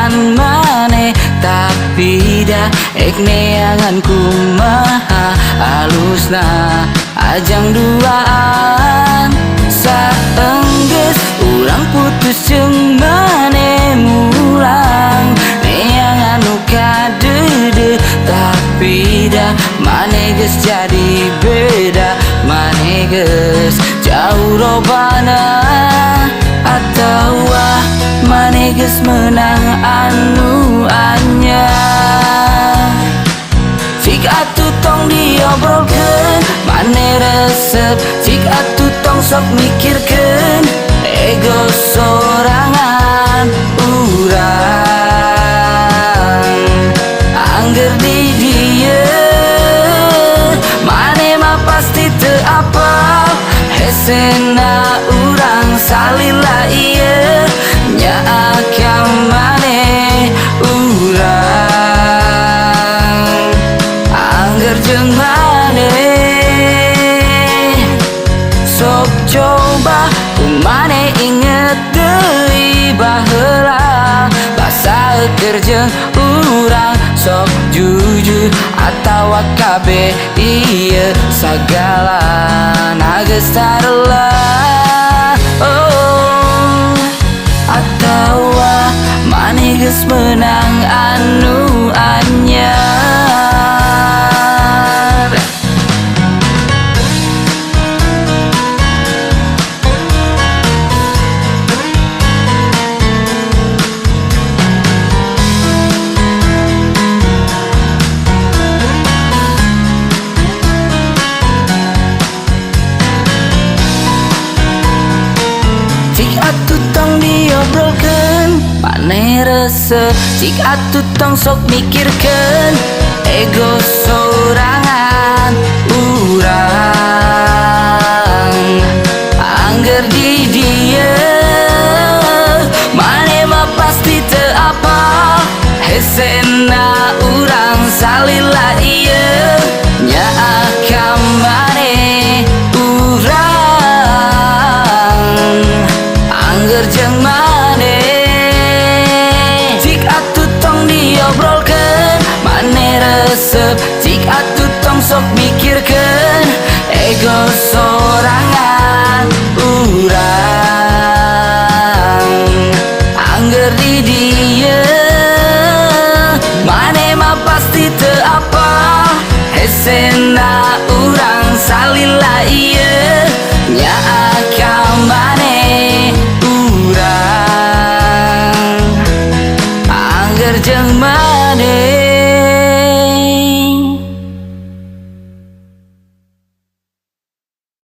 senangan mane, tapi dah neangan kumaha halusna ajang duaan. Saenggeus urang putus jeung mane mulang, neangan nu kadede, tapi dah mane geus jadi beda. Mane geus jauh robana, atawa mane geus menang anu anyar. Cik atuh tong diobrolkeun, mane resep. Cik atuh tong sok mikirkeun, ego sorangan urang. Angger di dieu, mane mah pasti teu apal. Hesena urang salila ieu, nyaakam mane urang. Angger jeung mane sok coba kumane inget deui baheula, basaeukeun jeung urang sok jujur atawa kabeh ieu sagala geus tareula. Oh, atawa mane geus menang anu anyar. Cik atuh tong diobrolkeun, mane resep. Cik atuh tong sok mikirkeun, ego sorangan urang. Angger di dieu, mane mah pasti teu apal. Hesena urang salila ieu, nyaakam mane urang. Angger jeung mane cik atuh tong diobrolkeun, mane resep. Cik atuh tong sok mikirkeun, ego sorangan urang. Angger di dieu, mane mah pasti teu apal. Hesena urang salila ieu, nyaakam mane urang. Angger jeung mane